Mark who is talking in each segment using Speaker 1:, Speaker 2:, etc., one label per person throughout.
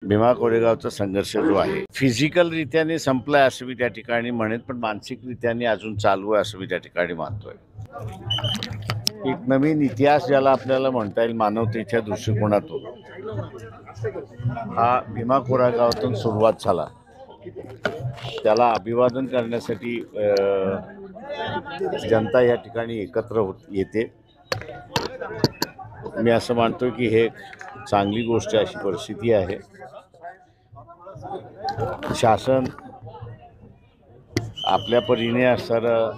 Speaker 1: भीमा कोरेगावचा संघर्ष जो आहे फिजिकल रित्याने संपलाय असं मी त्या ठिकाणी म्हणेन, पण मानसिक रित्याने अजून चालू आहे असं मी त्या ठिकाणी मानतोय. एक नवीन इतिहास ज्याला आपल्याला म्हणता येईल मानवतेच्या दृष्टिकोनातून, हा भीमा कोरेगावातून सुरुवात झाला. त्याला अभिवादन करण्यासाठी जनता या ठिकाणी एकत्र येते. मी असं मानतो की हे चांगली गोष्ट अशी परिस्थिती आहे. शासन आपल्या परीने असणारं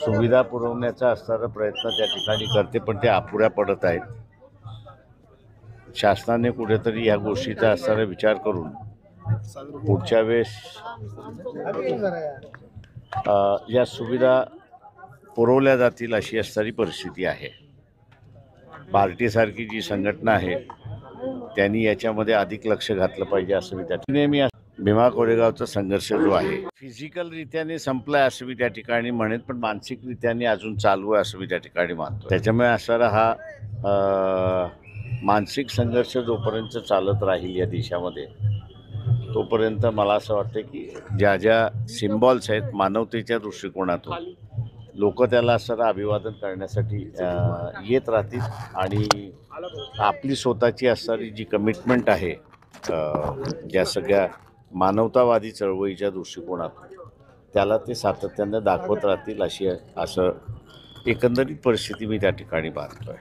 Speaker 1: सुविधा पुरवण्याचा असणारा प्रयत्न त्या ठिकाणी करते, पण ते अपुऱ्या पडत आहेत. शासनाने कुठेतरी या गोष्टीचा असणारा विचार करून पुढच्या वेळेस या सुविधा पुरवल्या जातील अशी असणारी परिस्थिती आहे. पार्टीसारखी जी संघटना आहे त्यांनी याच्यामध्ये अधिक लक्ष घातलं पाहिजे असं मी त्या नेहमी भीमा कोरेगावचा संघर्ष जो आहे फिजिकल रित्याने संपलाय असं मी त्या ठिकाणी म्हणेन, पण मानसिक रित्याने अजून चालू आहे असं मी त्या ठिकाणी मानतो. त्याच्यामुळे असणारा हा मानसिक संघर्ष जोपर्यंत चालत राहील या देशामध्ये, तोपर्यंत मला असं वाटतं की ज्या ज्या सिम्बॉल्स आहेत मानवतेच्या दृष्टिकोनातून, लोक त्याला असणारं अभिवादन करण्यासाठी येत राहतील. आणि आपली स्वतःची असणारी जी कमिटमेंट आहे ज्या सगळ्या मानवतावादी चळवळीच्या दृष्टिकोनातून, त्याला ते सातत्याने दाखवत राहतील असं एकंदरीत परिस्थिती मी त्या ठिकाणी पाहतोय.